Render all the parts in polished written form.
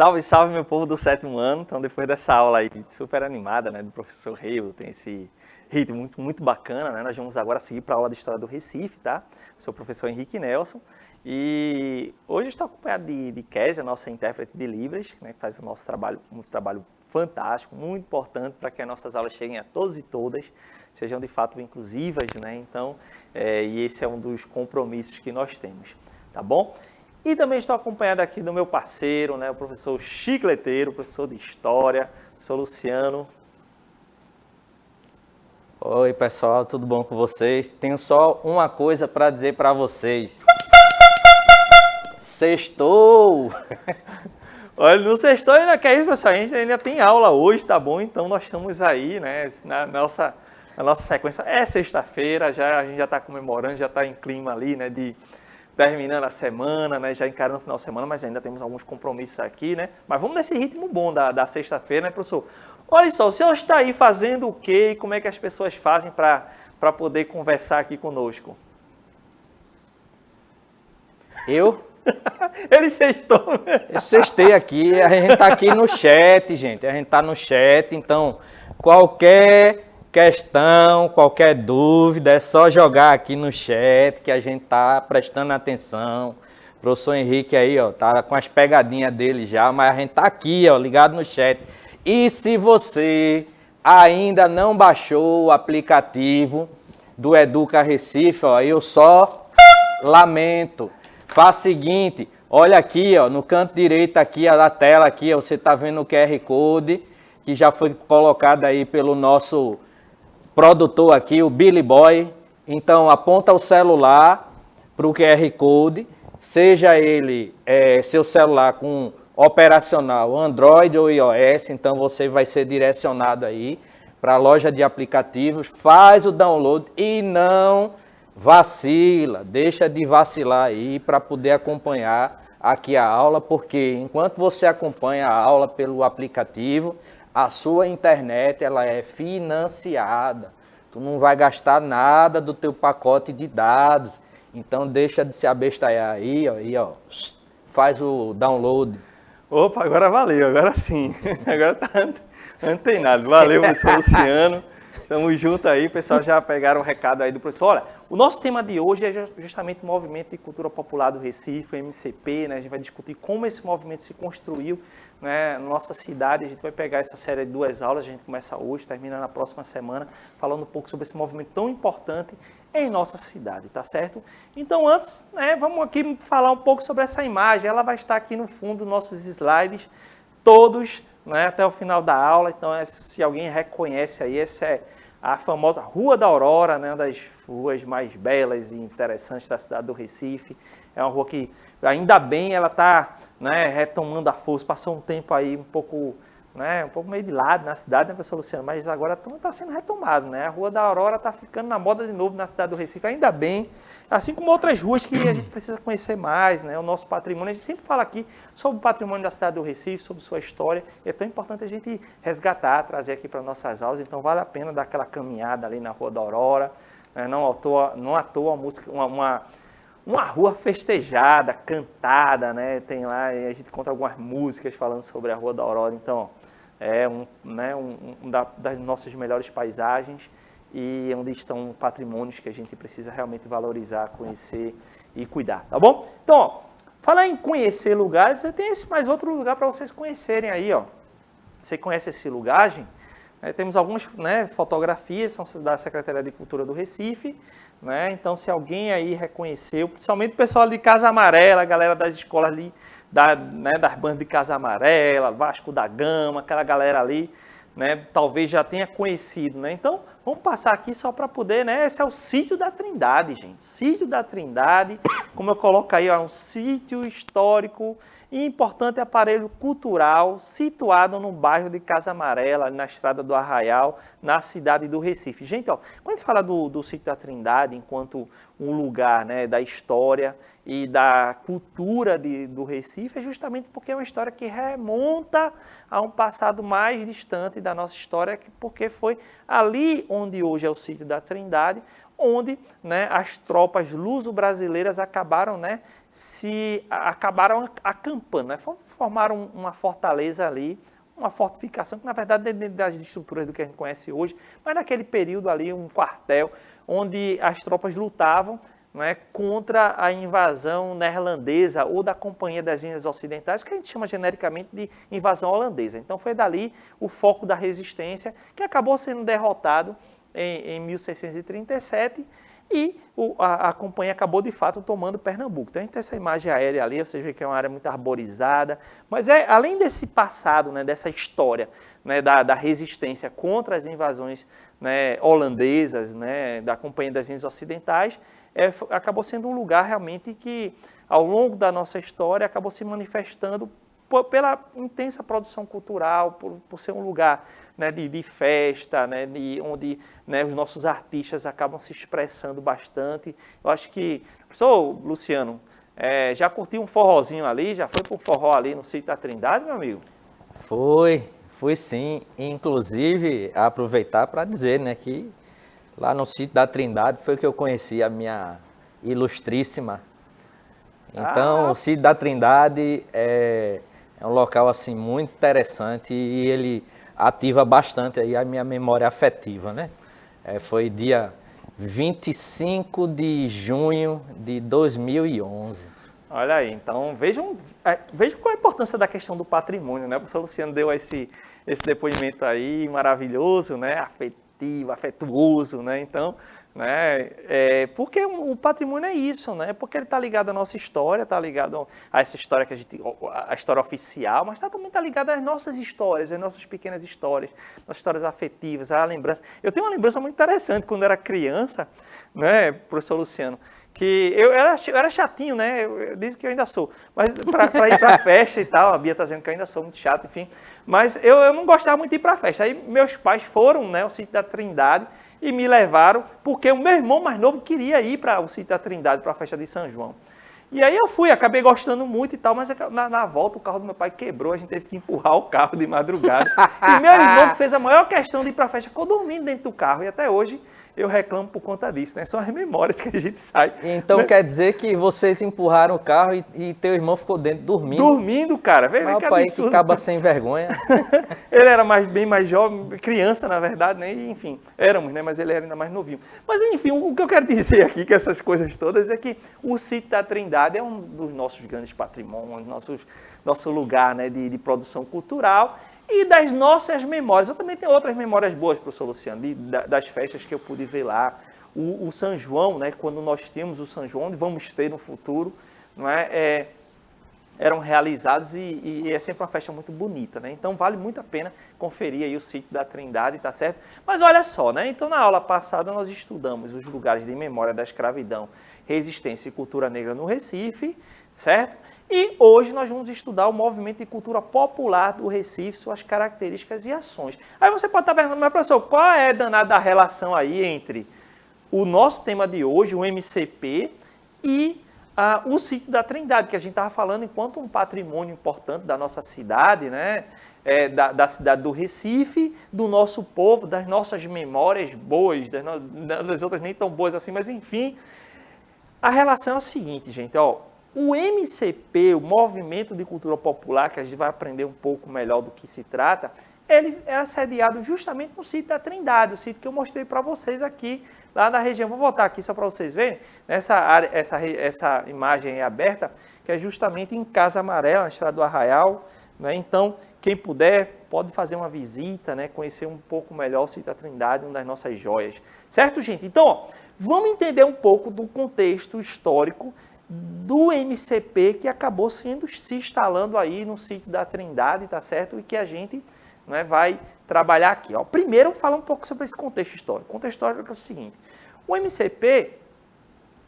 Salve, salve, meu povo do sétimo ano. Então, depois dessa aula aí super animada, né, do professor Reivo, tem esse ritmo muito bacana, né? Nós vamos agora seguir para a aula de História do Recife, tá? Sou o professor Henrique Nelson e hoje estou acompanhado de Kézia, nossa intérprete de Libras, né, que faz o nosso trabalho, um trabalho fantástico, muito importante para que as nossas aulas cheguem a todos e todas, sejam de fato inclusivas, né? Então, e esse é um dos compromissos que nós temos, tá bom? E também estou acompanhado aqui do meu parceiro, né, o professor Chicleteiro, professor de História, professor Luciano. Oi, pessoal, tudo bom com vocês? Tenho só uma coisa para dizer para vocês. Sextou! Olha, no sextou ainda que é isso, pessoal, a gente ainda tem aula hoje, tá bom? Então nós estamos aí, né, na nossa sequência. É sexta-feira, a gente já está comemorando, já está em clima ali, né, de terminando a semana, né, já encarando o final de semana, mas ainda temos alguns compromissos aqui, né? Mas vamos nesse ritmo bom da sexta-feira, né, professor? Olha só, o senhor está aí fazendo o quê e como é que as pessoas fazem para poder conversar aqui conosco? Eu Ele sextou. sextei aqui, a gente tá aqui no chat, gente. A gente tá no chat, então qualquer questão, qualquer dúvida, é só jogar aqui no chat que a gente tá prestando atenção. O professor Henrique aí, ó, tá com as pegadinhas dele já, mas a gente tá aqui, ó, ligado no chat. E se você ainda não baixou o aplicativo do Educa Recife, ó, eu só lamento. Faça o seguinte, olha aqui, ó, no canto direito aqui da tela, aqui, ó, você está vendo o QR Code, que já foi colocado aí pelo nosso produtor aqui, o Billy Boy. Então, aponta o celular para o QR Code, seja ele seu celular com operacional Android ou iOS, então você vai ser direcionado aí para a loja de aplicativos, faz o download e não vacila, deixa de vacilar aí para poder acompanhar aqui a aula, porque enquanto você acompanha a aula pelo aplicativo, a sua internet ela é financiada. Tu não vai gastar nada do teu pacote de dados. Então deixa de se abestalhar aí, ó, faz o download. Opa, agora valeu, agora sim. Agora tá antenado. Valeu, professor Luciano. Estamos juntos aí, o pessoal já pegaram o recado aí do professor. Olha, o nosso tema de hoje é justamente o Movimento de Cultura Popular do Recife, o MCP, né? A gente vai discutir como esse movimento se construiu, né, na nossa cidade. A gente vai pegar essa série de 2 aulas, a gente começa hoje, termina na próxima semana, falando um pouco sobre esse movimento tão importante em nossa cidade, tá certo? Então antes, né, vamos aqui falar um pouco sobre essa imagem. Ela vai estar aqui no fundo dos nossos slides, todos, né, até o final da aula. Então, se alguém reconhece aí, essa é a famosa Rua da Aurora, né, uma das ruas mais belas e interessantes da cidade do Recife. É uma rua que, ainda bem, ela está, né, retomando a força. Passou um tempo aí um pouco meio de lado na cidade, né, professor Luciano? Mas agora está sendo retomado, né? A Rua da Aurora está ficando na moda de novo na cidade do Recife, ainda bem. Assim como outras ruas que a gente precisa conhecer mais, né? O nosso patrimônio. A gente sempre fala aqui sobre o patrimônio da cidade do Recife, sobre sua história. E é tão importante a gente resgatar, trazer aqui para nossas aulas. Então vale a pena dar aquela caminhada ali na Rua da Aurora. Né? Não à toa a música, uma rua festejada, cantada, né? Tem lá, a gente conta algumas músicas falando sobre a Rua da Aurora. Então, é das nossas melhores paisagens e onde estão patrimônios que a gente precisa realmente valorizar, conhecer e cuidar, tá bom? Então, ó, falar em conhecer lugares, eu tenho mais outro lugar para vocês conhecerem aí, ó. Você conhece esse lugar, gente? Temos algumas, né, fotografias, são da Secretaria de Cultura do Recife, né? Então, se alguém aí reconheceu, principalmente o pessoal de Casa Amarela, a galera das escolas ali, né, das bandas de Casa Amarela, Vasco da Gama, aquela galera ali, né, talvez já tenha conhecido, né? Então, vamos passar aqui só para poder, né? Esse é o Sítio da Trindade, gente. Sítio da Trindade, como eu coloco aí, é um sítio histórico e importante aparelho cultural situado no bairro de Casa Amarela, na Estrada do Arraial, na cidade do Recife. Gente, ó, quando a gente fala do Sítio da Trindade enquanto um lugar, né, da história e da cultura do Recife, é justamente porque é uma história que remonta a um passado mais distante da nossa história, porque foi ali onde hoje é o sítio da Trindade, onde, né, as tropas luso-brasileiras acabaram, né, acabaram acampando, né, formaram uma fortaleza ali, uma fortificação, que na verdade é dentro das estruturas do que a gente conhece hoje, mas naquele período ali, um quartel, onde as tropas lutavam, né, contra a invasão neerlandesa ou da Companhia das Índias Ocidentais, que a gente chama genericamente de invasão holandesa. Então foi dali o foco da resistência, que acabou sendo derrotado em 1637, e a companhia acabou de fato tomando Pernambuco. Então a gente tem essa imagem aérea ali, você vê que é uma área muito arborizada, mas além desse passado, né, dessa história, né, da resistência contra as invasões, né, holandesas, né, da Companhia das Índias Ocidentais, acabou sendo um lugar realmente que, ao longo da nossa história, acabou se manifestando pela intensa produção cultural, por ser um lugar, né, de festa, né, onde, né, os nossos artistas acabam se expressando bastante. Eu acho que, professor Luciano, já curtiu um forrozinho ali, já foi para um forró ali no sítio da Trindade, meu amigo? Fui sim. Inclusive, aproveitar para dizer, né, que lá no sítio da Trindade foi que eu conheci a minha ilustríssima. Então, o sítio da Trindade é um local assim muito interessante e ele ativa bastante aí a minha memória afetiva, né? Foi dia 25 de junho de 2011. Olha aí, então vejam qual a importância da questão do patrimônio, né? O professor Luciano deu esse depoimento aí maravilhoso, né? Afetivo, afetuoso, né? Então, né? Porque o patrimônio é isso, né? Porque ele está ligado à nossa história, está ligado a essa história a história oficial, mas também está ligado às nossas histórias, às nossas pequenas histórias, nossas histórias afetivas, à lembrança. Eu tenho uma lembrança muito interessante quando eu era criança, né, professor Luciano, que eu era chatinho, né? Eu disse que eu ainda sou, mas para ir para festa e tal, a Bia está dizendo que eu ainda sou muito chato, enfim. Mas eu não gostava muito de ir para festa. Aí meus pais foram, né, ao sítio da Trindade e me levaram, porque o meu irmão mais novo queria ir para o sítio da Trindade, para a festa de São João. E aí eu fui, acabei gostando muito e tal, mas na volta o carro do meu pai quebrou, a gente teve que empurrar o carro de madrugada. E meu irmão, que fez a maior questão de ir para a festa, ficou dormindo dentro do carro, e até hoje eu reclamo por conta disso, né? São as memórias que a gente sai. Então, né? quer dizer que vocês empurraram o carro e teu irmão ficou dentro dormindo? Dormindo, cara. Vê que Rapaz, absurdo. que acaba sem vergonha. Ele era bem mais jovem, criança, na verdade, né? E, enfim, éramos, né? Mas ele era ainda mais novinho. Mas, enfim, o que eu quero dizer aqui, que essas coisas todas, é que o sítio da Trindade é um dos nossos grandes patrimônios, nosso lugar, né, de produção cultural e das nossas memórias. Eu também tenho outras memórias boas, professor Luciano, das festas que eu pude ver lá. O São João, né? Quando nós tínhamos o São João, onde vamos ter no futuro, não é? Eram realizados e é sempre uma festa muito bonita, né? Então vale muito a pena conferir aí o sítio da Trindade, tá certo? Mas olha só, né? Então na aula passada nós estudamos os lugares de memória da escravidão, resistência e cultura negra no Recife, certo? E hoje nós vamos estudar o movimento de cultura popular do Recife, suas características e ações. Aí você pode estar perguntando, mas professor, qual é danada a relação aí entre o nosso tema de hoje, o MCP, e o sítio da Trindade, que a gente estava falando enquanto um patrimônio importante da nossa cidade, né? Da cidade do Recife, do nosso povo, das nossas memórias boas, das outras nem tão boas assim, mas enfim. A relação é a seguinte, gente, ó, o MCP, o Movimento de Cultura Popular, que a gente vai aprender um pouco melhor do que se trata, ele era sediado justamente no sítio da Trindade, o sítio que eu mostrei para vocês aqui, lá na região. Vou voltar aqui só para vocês verem, essa imagem é aberta, que é justamente em Casa Amarela, na Estrada do Arraial, né? Então, quem puder, pode fazer uma visita, né? Conhecer um pouco melhor o sítio da Trindade, uma das nossas joias. Certo, gente? Então, ó, vamos entender um pouco do contexto histórico do MCP que acabou se instalando aí no sítio da Trindade, tá certo? E que a gente, né, vai trabalhar aqui. Ó. Primeiro, falar um pouco sobre esse contexto histórico. O contexto histórico é o seguinte: o MCP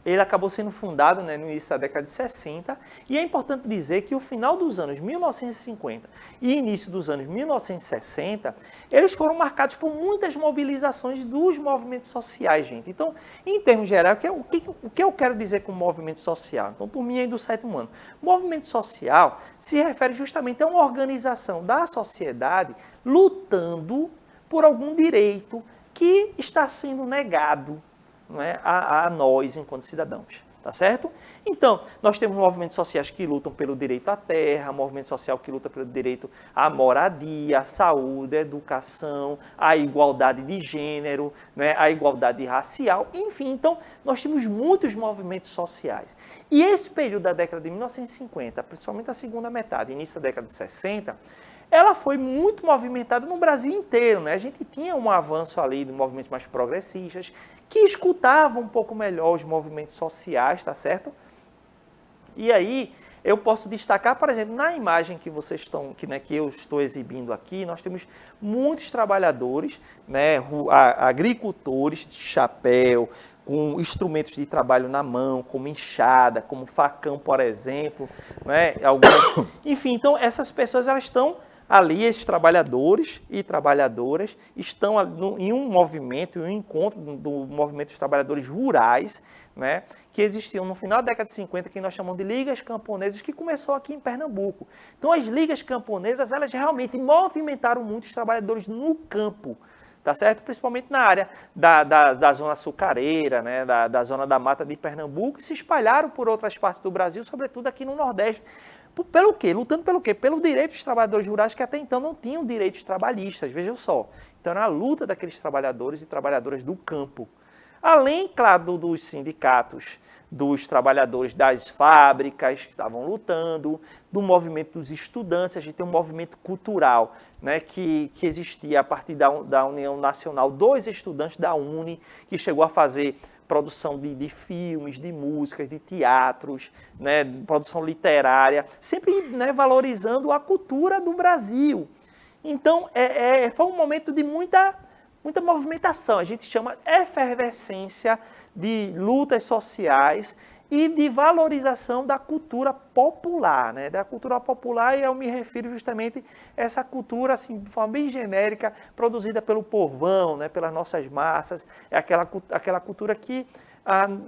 ele acabou sendo fundado, né, no início da década de 60, e é importante dizer que o final dos anos 1950 e início dos anos 1960, eles foram marcados por muitas mobilizações dos movimentos sociais, gente. Então, em termos gerais, o que eu quero dizer com movimento social? Então, turminha aí do 7º ano. Movimento social se refere justamente a uma organização da sociedade lutando por algum direito que está sendo negado, não é, a nós, enquanto cidadãos, tá certo? Então, nós temos movimentos sociais que lutam pelo direito à terra, movimento social que luta pelo direito à moradia, à saúde, à educação, à igualdade de gênero, né, à igualdade racial, enfim. Então, nós temos muitos movimentos sociais. E esse período da década de 1950, principalmente a segunda metade, início da década de 60, ela foi muito movimentada no Brasil inteiro, né? A gente tinha um avanço ali de movimentos mais progressistas, que escutavam um pouco melhor os movimentos sociais, tá certo? E aí, eu posso destacar, por exemplo, na imagem que vocês estão, que eu estou exibindo aqui, nós temos muitos trabalhadores, né, agricultores de chapéu, com instrumentos de trabalho na mão, como enxada, como facão, por exemplo, né, enfim, então essas pessoas elas estão ali, esses trabalhadores e trabalhadoras estão em um movimento, em um encontro do movimento dos trabalhadores rurais, né, que existiam no final da década de 50, que nós chamamos de ligas camponesas, que começou aqui em Pernambuco. Então, as ligas camponesas, elas realmente movimentaram muitos trabalhadores no campo, tá certo? Principalmente na área da zona açucareira, né, da zona da mata de Pernambuco, e se espalharam por outras partes do Brasil, sobretudo aqui no Nordeste. Pelo quê? Lutando pelo quê? Pelo direito dos trabalhadores rurais que até então não tinham direitos trabalhistas, vejam só. Então era a luta daqueles trabalhadores e trabalhadoras do campo. Além, claro, dos sindicatos, dos trabalhadores das fábricas que estavam lutando, do movimento dos estudantes, a gente tem um movimento cultural, né, que existia a partir da União Nacional dos Estudantes da UNE, que chegou a fazer produção de filmes, de músicas, de teatros, né, produção literária, sempre, né, valorizando a cultura do Brasil. Então, foi um momento de muita movimentação, a gente chama efervescência de lutas sociais e de valorização da cultura popular, né? Da cultura popular, e eu me refiro justamente a essa cultura, assim, de forma bem genérica, produzida pelo povão, né? Pelas nossas massas, é aquela cultura que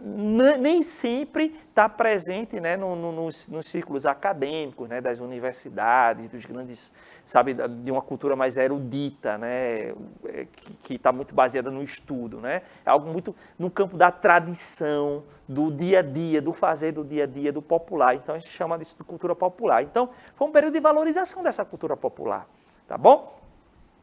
nem sempre está presente, né? Nos círculos acadêmicos, né? Das universidades, dos grandes, sabe, de uma cultura mais erudita, né? Que está muito baseada no estudo, né? É algo muito no campo da tradição, do dia a dia, do fazer do dia a dia, do popular. Então, a gente chama disso de cultura popular. Então, foi um período de valorização dessa cultura popular, tá bom?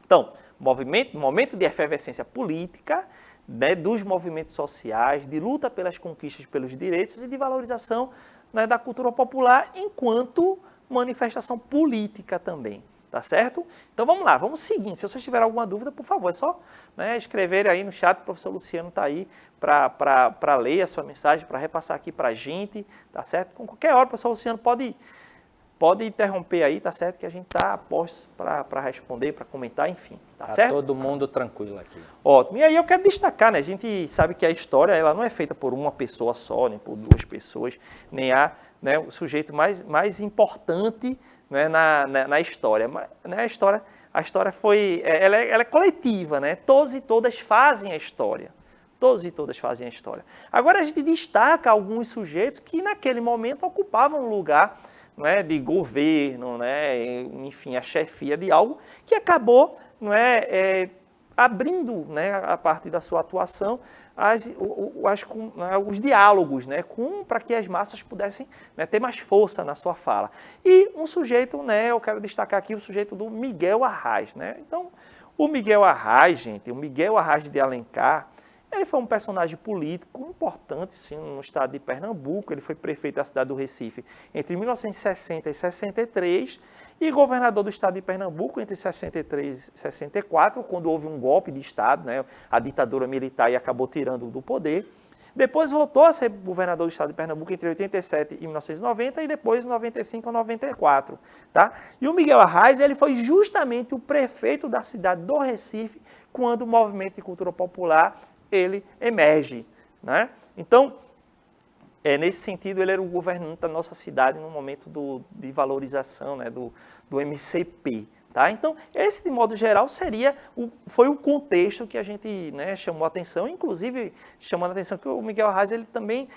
Então, momento de efervescência política, né, dos movimentos sociais, de luta pelas conquistas, pelos direitos e de valorização, né, da cultura popular enquanto manifestação política também. Tá certo? Então vamos lá, vamos seguindo. Se vocês tiverem alguma dúvida, por favor, é só, né, escrever aí no chat, o professor Luciano está aí para ler a sua mensagem, para repassar aqui para a gente, tá certo? Com qualquer hora, o professor Luciano pode interromper aí, tá certo? Que a gente está a postos para responder, para comentar, enfim, tá certo? Todo mundo tranquilo aqui. Ótimo. E aí eu quero destacar, né? A gente sabe que a história ela não é feita por uma pessoa só, nem por duas pessoas, nem há, né, o sujeito mais importante, né, na história. Mas, né, a história foi, ela é coletiva, né? Todos e todas fazem a história. Todos e todas fazem a história. Agora a gente destaca alguns sujeitos que naquele momento ocupavam um lugar, né, de governo, né, enfim, a chefia de algo que acabou, né, abrindo, né, a partir da sua atuação os diálogos, né, para que as massas pudessem, né, ter mais força na sua fala. E um sujeito, né, eu quero destacar aqui o sujeito do Miguel Arraes. Né? Então, o Miguel Arraes, gente, o Miguel Arraes de Alencar, ele foi um personagem político importante, sim, no estado de Pernambuco. Ele foi prefeito da cidade do Recife entre 1960 e 63 e governador do estado de Pernambuco entre 63 e 64, quando houve um golpe de estado, né, a ditadura militar, e acabou tirando do poder. Depois voltou a ser governador do estado de Pernambuco entre 87 e 1990 e depois 95 a 94. Tá? E o Miguel Arraes, ele foi justamente o prefeito da cidade do Recife quando o movimento de cultura popular ele emerge. Né? Então, nesse sentido, ele era o governante da nossa cidade no momento de valorização, né, do MCP. Tá? Então, esse, de modo geral, foi o contexto que a gente, né, chamou a atenção, inclusive chamando a atenção que o Miguel Arraes, ele também,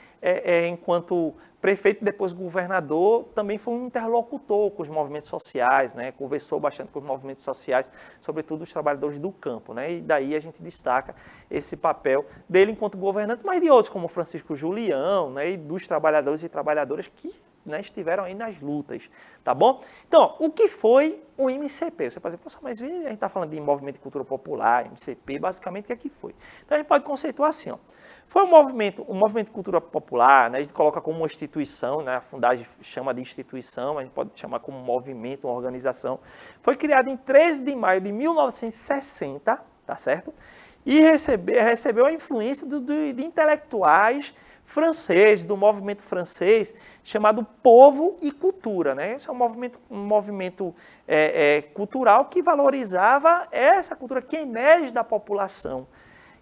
enquanto prefeito e depois governador, também foi um interlocutor com os movimentos sociais, né, conversou bastante com os movimentos sociais, sobretudo os trabalhadores do campo. Né, e daí a gente destaca esse papel dele enquanto governante, mas de outros, como Francisco Julião, né, e dos trabalhadores e trabalhadoras que, né, estiveram aí nas lutas, tá bom? Então, ó, o que foi o MCP? Você pode dizer, mas a gente está falando de movimento de cultura popular, MCP, basicamente o que foi? Então, a gente pode conceituar assim, ó. Foi um movimento de cultura popular, né, a gente coloca como uma instituição, né, a Fundagem chama de instituição, a gente pode chamar como movimento, uma organização. Foi criado em 13 de maio de 1960, tá certo? E recebeu a influência de intelectuais francês, do movimento francês, chamado Povo e Cultura. Né? Esse é um movimento cultural que valorizava essa cultura que emerge da população.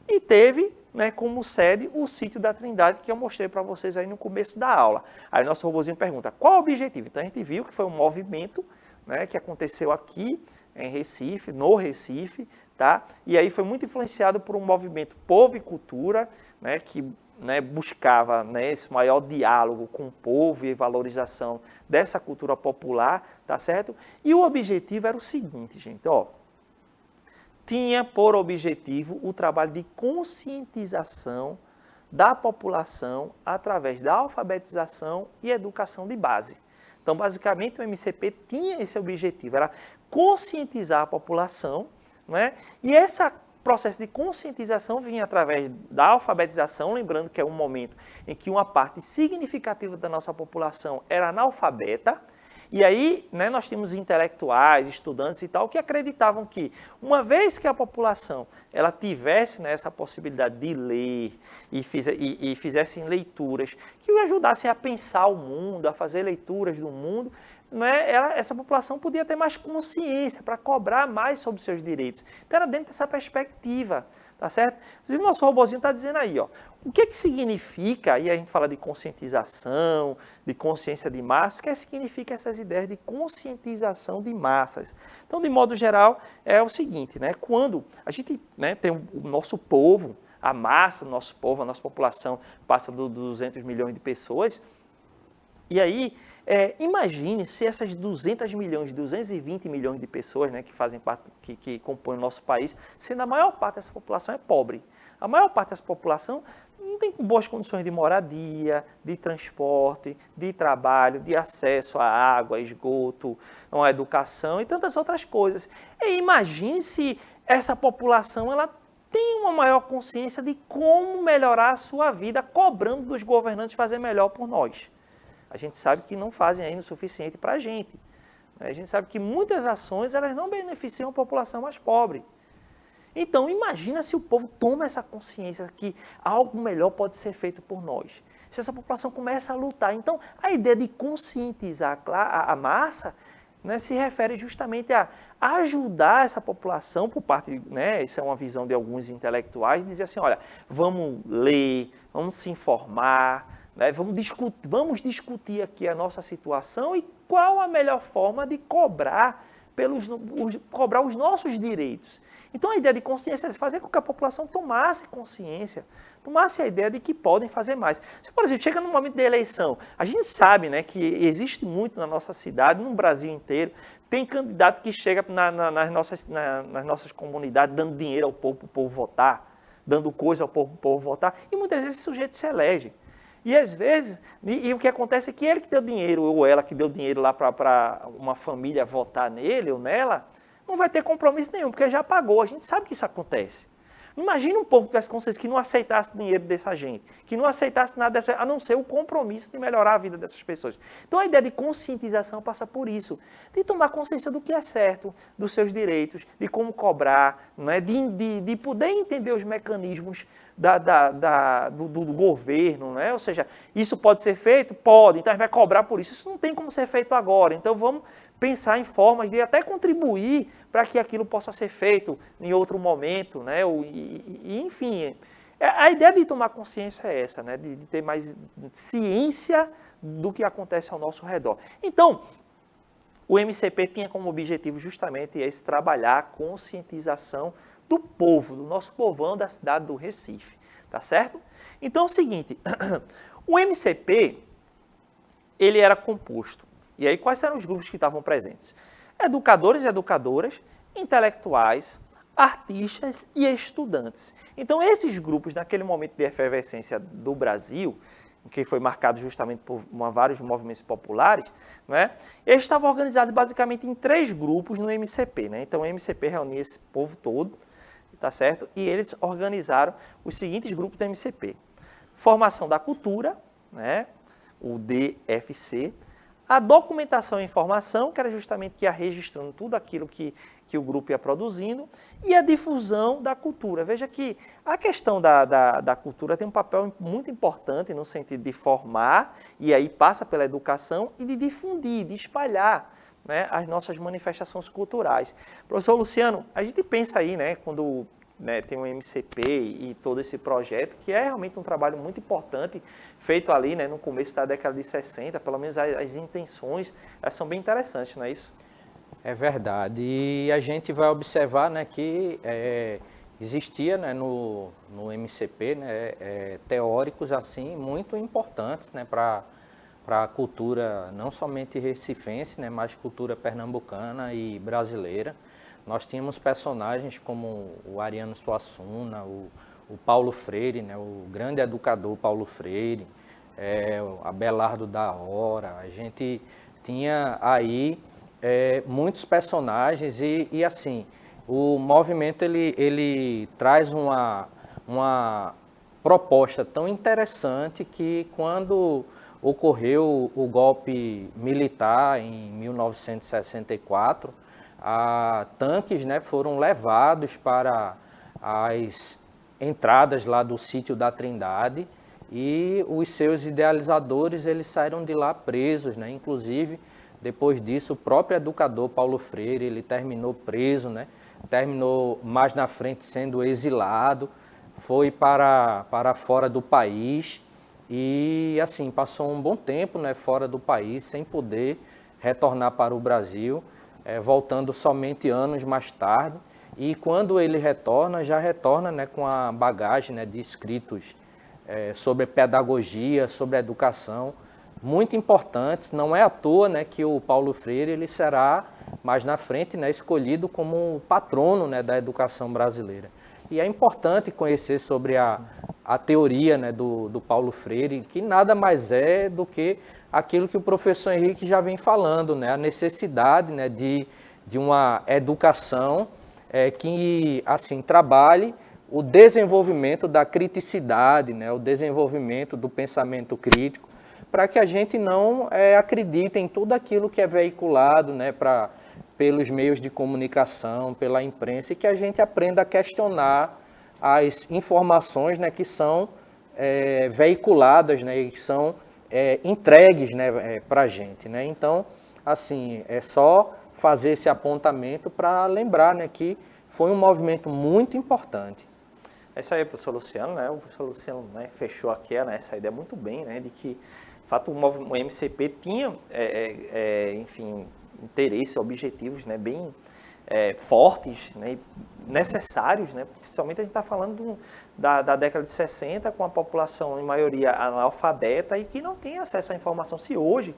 E teve, né, como sede o Sítio da Trindade, que eu mostrei para vocês aí no começo da aula. Aí nosso robozinho pergunta, qual o objetivo? Então a gente viu que foi um movimento, né, que aconteceu aqui em Recife, no Recife, tá? E aí foi muito influenciado por um movimento Povo e Cultura, né, que, né, buscava, né, esse maior diálogo com o povo e valorização dessa cultura popular, tá certo? E o objetivo era o seguinte, gente, ó, tinha por objetivo o trabalho de conscientização da população através da alfabetização e educação de base. Então, basicamente, o MCP tinha esse objetivo, era conscientizar a população, né? E esse processo de conscientização vinha através da alfabetização, lembrando que é um momento em que uma parte significativa da nossa população era analfabeta. E aí, né, nós tínhamos intelectuais, estudantes e tal, que acreditavam que, uma vez que a população ela tivesse, né, essa possibilidade de ler e fizessem leituras que o ajudassem a pensar o mundo, a fazer leituras do mundo, né, essa população podia ter mais consciência para cobrar mais sobre seus direitos. Então, era dentro dessa perspectiva. Tá certo? Inclusive, o nosso robozinho está dizendo aí, ó, o que significa, aí a gente fala de conscientização, de consciência de massa, o que significa essas ideias de conscientização de massas? Então, de modo geral, é o seguinte, né, quando a gente, né, tem o nosso povo, a massa do nosso povo, a nossa população passa dos 200 milhões de pessoas, e aí, imagine se essas 200 milhões, 220 milhões de pessoas, né, que fazem parte, que compõem o nosso país, sendo a maior parte dessa população é pobre. A maior parte dessa população não tem boas condições de moradia, de transporte, de trabalho, de acesso à água, esgoto, à educação e tantas outras coisas. E imagine se essa população ela tem uma maior consciência de como melhorar a sua vida, cobrando dos governantes fazer melhor por nós. A gente sabe que não fazem ainda o suficiente para a gente. A gente sabe que muitas ações elas não beneficiam a população mais pobre. Então, imagina se o povo toma essa consciência que algo melhor pode ser feito por nós. Se essa população começa a lutar. Então, a ideia de conscientizar a massa, né, se refere justamente a ajudar essa população, por parte, né, isso é uma visão de alguns intelectuais, dizer assim, olha, vamos ler, vamos se informar, né, vamos discutir aqui a nossa situação e qual a melhor forma de cobrar os nossos direitos. Então, a ideia de consciência é fazer com que a população tomasse consciência, tomasse a ideia de que podem fazer mais. Se, por exemplo, chega no momento da eleição, a gente sabe, né, que existe muito na nossa cidade, no Brasil inteiro, tem candidato que chega nas nossas comunidades dando dinheiro ao povo, para o povo votar, dando coisa ao povo, para o povo votar, e muitas vezes esse sujeito se elege. E às vezes, e o que acontece é que ele que deu dinheiro, ou ela que deu dinheiro lá para uma família votar nele ou nela, não vai ter compromisso nenhum, porque já pagou. A gente sabe que isso acontece. Imagina um povo que tivesse consciência que não aceitasse dinheiro dessa gente, que não aceitasse nada dessa, a não ser o compromisso de melhorar a vida dessas pessoas. Então a ideia de conscientização passa por isso, de tomar consciência do que é certo, dos seus direitos, de como cobrar, né? de poder entender os mecanismos do governo, né? Ou seja, isso pode ser feito? Pode, então a gente vai cobrar por isso. Isso não tem como ser feito agora, então vamos pensar em formas de até contribuir para que aquilo possa ser feito em outro momento, né? Enfim, A ideia de tomar consciência é essa, né? De ter mais ciência do que acontece ao nosso redor. Então, o MCP tinha como objetivo justamente esse trabalhar a conscientização do povo, do nosso povão da cidade do Recife, tá certo? Então é o seguinte, o MCP, ele era composto, e aí quais eram os grupos que estavam presentes? Educadores e educadoras, intelectuais, artistas e estudantes. Então esses grupos, naquele momento de efervescência do Brasil, que foi marcado justamente por vários movimentos populares, né? Eles estavam organizados basicamente em 3 grupos no MCP, né? Então o MCP reunia esse povo todo, tá certo? E eles organizaram os seguintes grupos do MCP. Formação da cultura, né? O DFC, a documentação e informação, que era justamente que ia registrando tudo aquilo que o grupo ia produzindo, e a difusão da cultura. Veja que a questão da cultura tem um papel muito importante no sentido de formar, e aí passa pela educação, e de difundir, de espalhar, né, as nossas manifestações culturais. Professor Luciano, a gente pensa aí, né, quando tem o MCP e todo esse projeto, que é realmente um trabalho muito importante, feito ali, né, no começo da década de 60, pelo menos as intenções, elas são bem interessantes, não é isso? É verdade. E a gente vai observar, né, que existia, né, no MCP, né, teóricos assim muito importantes, né, para a cultura não somente recifense, né, mas cultura pernambucana e brasileira. Nós tínhamos personagens como o Ariano Suassuna, o Paulo Freire, né, o grande educador Paulo Freire, o Abelardo da Hora. A gente tinha aí muitos personagens e assim, o movimento ele traz uma proposta tão interessante que quando ocorreu o golpe militar em 1964, tanques, né, foram levados para as entradas lá do sítio da Trindade e os seus idealizadores eles saíram de lá presos, né, inclusive depois disso o próprio educador Paulo Freire ele terminou preso, né, terminou mais na frente sendo exilado, foi para fora do país e assim passou um bom tempo, né, fora do país sem poder retornar para o Brasil, voltando somente anos mais tarde. E quando ele retorna, já retorna, né, com a bagagem, né, de escritos sobre pedagogia, sobre educação, muito importantes. Não é à toa, né, que o Paulo Freire ele será mais na frente, né, escolhido como patrono, né, da educação brasileira. E é importante conhecer sobre a teoria, né, do Paulo Freire, que nada mais é do que aquilo que o professor Henrique já vem falando, né, a necessidade, né, de uma educação que assim trabalhe o desenvolvimento da criticidade, né, o desenvolvimento do pensamento crítico, para que a gente não acredite em tudo aquilo que é veiculado, né, pelos meios de comunicação, pela imprensa, e que a gente aprenda a questionar as informações, né, que são veiculadas, né, e que são entregues, né, para a gente, né? Então, assim, é só fazer esse apontamento para lembrar, né, que foi um movimento muito importante. É isso aí, professor Luciano, né? O professor Luciano, né, fechou aqui, né, essa ideia muito bem, né, de que, de fato, o MCP tinha, enfim, interesses, objetivos, né, bem fortes, né, necessários, né, principalmente a gente está falando da década de 60, com a população em maioria analfabeta e que não tem acesso à informação. Se hoje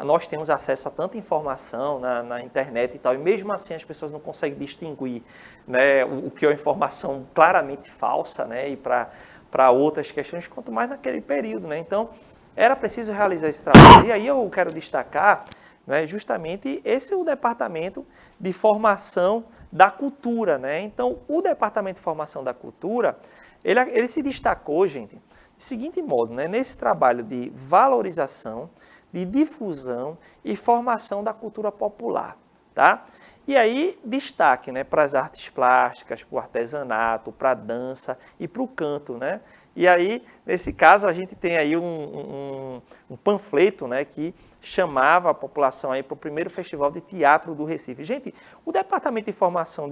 nós temos acesso a tanta informação na internet e tal, e mesmo assim as pessoas não conseguem distinguir, né, o que é uma informação claramente falsa, né, e para outras questões, quanto mais naquele período, né? Então, era preciso realizar esse trabalho. E aí eu quero destacar, né, justamente esse é o Departamento de Formação da Cultura, né? Então, o Departamento de Formação da Cultura, ele se destacou, gente, de seguinte modo, né, nesse trabalho de valorização, de difusão e formação da cultura popular, tá? E aí, destaque, né, para as artes plásticas, para o artesanato, para a dança e para o canto, né? E aí, nesse caso, a gente tem aí um panfleto, né, que chamava a população aí para o primeiro Festival de Teatro do Recife. Gente, o Departamento de Formação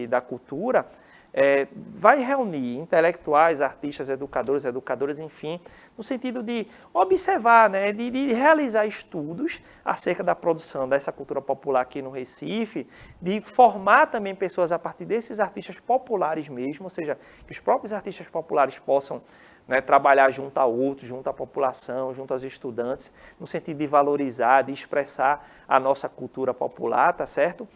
da Cultura vai reunir intelectuais, artistas, educadores, educadoras, enfim, no sentido de observar, né, de realizar estudos acerca da produção dessa cultura popular aqui no Recife, de formar também pessoas a partir desses artistas populares mesmo, ou seja, que os próprios artistas populares possam, né, trabalhar junto a outros, junto à população, junto aos estudantes, no sentido de valorizar, de expressar a nossa cultura popular, tá certo?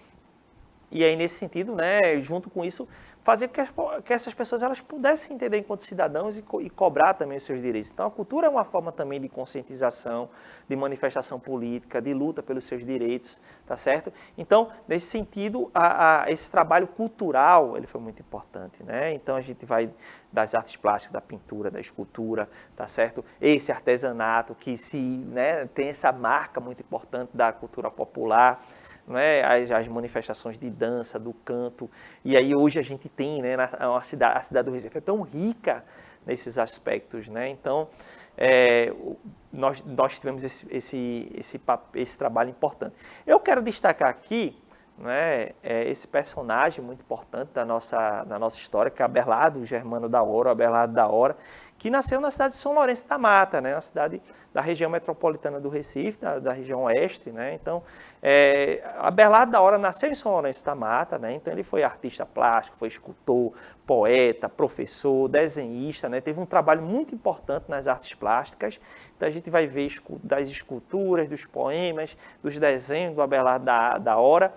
E aí, nesse sentido, né, junto com isso, fazer que essas pessoas elas pudessem se entender enquanto cidadãos e cobrar também os seus direitos. Então, a cultura é uma forma também de conscientização, de manifestação política, de luta pelos seus direitos, tá certo? Então, nesse sentido, esse trabalho cultural, ele foi muito importante, né? Então, a gente vai das artes plásticas, da pintura, da escultura, tá certo? Esse artesanato que né, tem essa marca muito importante da cultura popular, né, as manifestações de dança, do canto, e aí hoje a gente tem, né, a cidade do Recife é tão rica nesses aspectos, né, então nós tivemos esse trabalho importante. Eu quero destacar aqui, né, esse personagem muito importante da nossa história, que é Abelardo Germano da Hora, Abelardo da Hora, que nasceu na cidade de São Lourenço da Mata, né, uma cidade da região metropolitana do Recife, da região oeste, né, então, Abelardo da Hora nasceu em São Lourenço da Mata, né, então ele foi artista plástico, foi escultor, poeta, professor, desenhista, né, teve um trabalho muito importante nas artes plásticas, então a gente vai ver das esculturas, dos poemas, dos desenhos do Abelardo da Hora,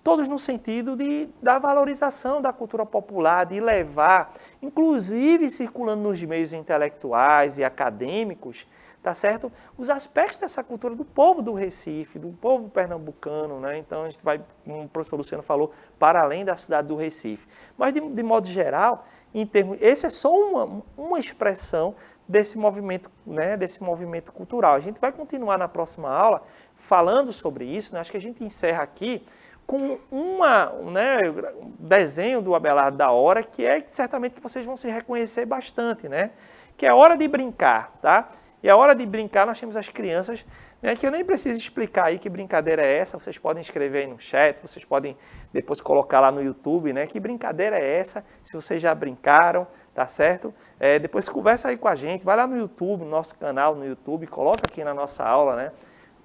todos no sentido da valorização da cultura popular, de levar, inclusive circulando nos meios intelectuais e acadêmicos, tá certo? Os aspectos dessa cultura do povo do Recife, do povo pernambucano, né? Então a gente vai, como o professor Luciano falou, para além da cidade do Recife. Mas de modo geral, esse é só uma expressão desse movimento, né? Desse movimento cultural. A gente vai continuar na próxima aula falando sobre isso, né? Acho que a gente encerra aqui com um desenho do Abelardo da Hora, que certamente vocês vão se reconhecer bastante, né? Que é Hora de Brincar, tá? E a hora de brincar, nós temos as crianças, né, que eu nem preciso explicar aí que brincadeira é essa, vocês podem escrever aí no chat, vocês podem depois colocar lá no YouTube, né, que brincadeira é essa, se vocês já brincaram, tá certo? Depois conversa aí com a gente, vai lá no YouTube, no nosso canal no YouTube, coloca aqui na nossa aula, né,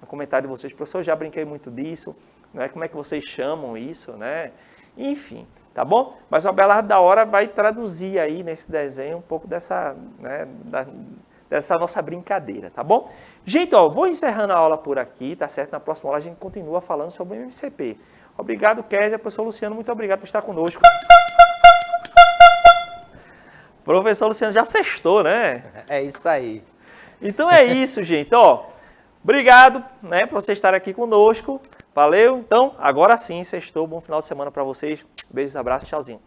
no comentário de vocês, professor, já brinquei muito disso, né, como é que vocês chamam isso, né? Enfim, tá bom? Mas o Abelardo da Hora vai traduzir aí nesse desenho um pouco dessa, né, dessa nossa brincadeira, tá bom? Gente, ó, vou encerrando a aula por aqui, tá certo? Na próxima aula a gente continua falando sobre o MCP. Obrigado, Kézia, professor Luciano, muito obrigado por estar conosco. Professor Luciano já sextou, né? É isso aí. Então é isso, gente, ó. Obrigado, né, por vocês estarem aqui conosco. Valeu, então, agora sim, sextou. Bom final de semana para vocês. Beijos, abraços, tchauzinho.